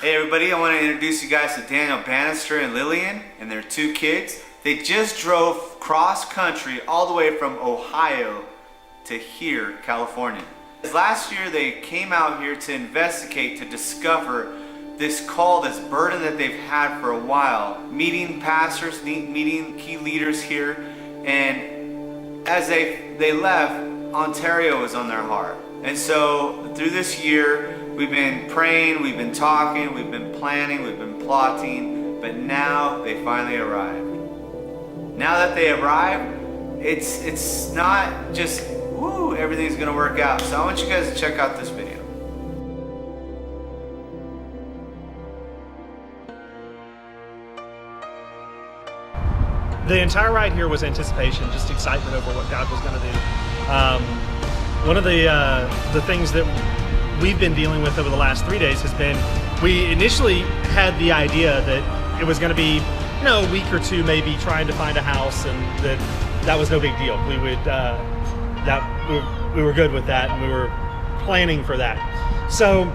Hey everybody, I want to introduce you guys to Daniel Bannister and Lillian and their 2 kids. They just drove cross country all the way from Ohio to here, California. Last year they came out here to investigate, to discover this call, this burden that they've had for a while, meeting pastors, meeting key leaders here, and as they left, Ontario was on their heart. And so through this year, we've been praying, we've been talking, we've been planning, we've been plotting, but now they finally arrived. Now that they arrived, it's not just, woo, everything's gonna work out. So I want you guys to check out this video. The entire ride here was anticipation, just excitement over what God was gonna do. One of the things that we've been dealing with over the last 3 days has been, we initially had the idea that it was going to be, a week or 2 maybe trying to find a house, and that was no big deal. We were good with that, and we were planning for that. So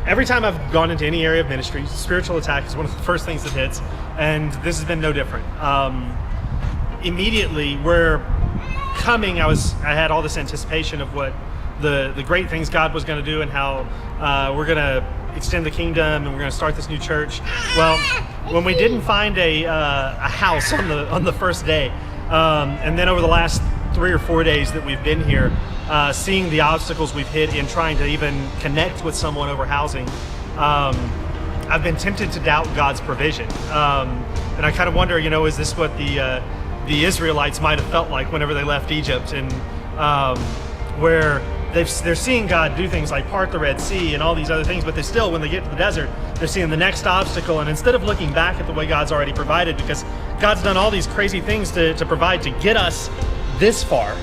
every time I've gone into any area of ministry, spiritual attack is one of the first things that hits, and this has been no different. Immediately we're coming, I had all this anticipation of what the great things God was going to do, and how we're going to extend the kingdom, and we're going to start this new church. Well, when we didn't find a house on the first day, and then over the last 3 or 4 days that we've been here, seeing the obstacles we've hit in trying to even connect with someone over housing, I've been tempted to doubt God's provision. And I kind of wonder, is this what the Israelites might have felt like whenever they left Egypt, and where they're seeing God do things like part the Red Sea and all these other things, but they still, when they get to the desert, they're seeing the next obstacle, and instead of looking back at the way God's already provided, because God's done all these crazy things to provide to get us this far,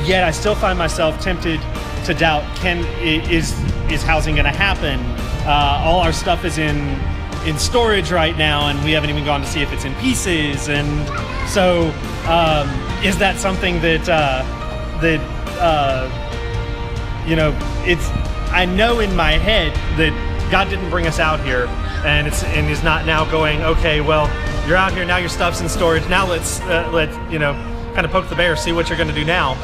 yet I still find myself tempted to doubt, is housing going to happen? All our stuff is in storage right now, and we haven't even gone to see if it's in pieces. And so is that something that I know in my head that God didn't bring us out here, and is not now going, okay, well, you're out here now, your stuff's in storage, now let's kind of poke the bear, see what you're going to do now.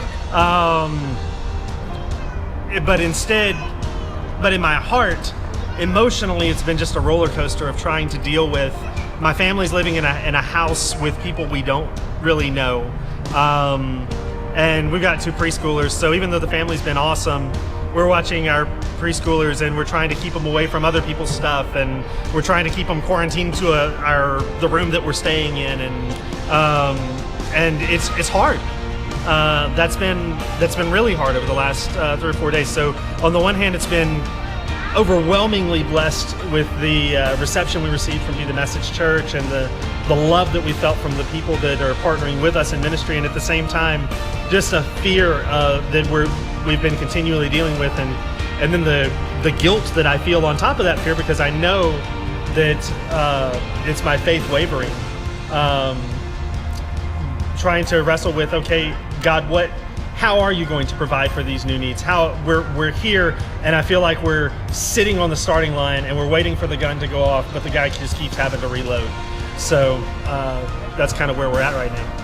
But in my heart, emotionally, it's been just a roller coaster of trying to deal with my family's living in a house with people we don't really know. And we've got 2 preschoolers, so even though the family's been awesome, we're watching our preschoolers, and we're trying to keep them away from other people's stuff, and we're trying to keep them quarantined to the room that we're staying in, and it's hard. That's been really hard over the last 3 or 4 days. So on the one hand, it's been overwhelmingly blessed with the reception we received from Be the Message Church, and the love that we felt from the people that are partnering with us in ministry, and at the same time, just a fear that we've been continually dealing with, and then the guilt that I feel on top of that fear, because I know that it's my faith wavering, trying to wrestle with, okay, God, how are you going to provide for these new needs? How we're here, and I feel like we're sitting on the starting line, and we're waiting for the gun to go off, but the guy just keeps having to reload. So that's kind of where we're at right now.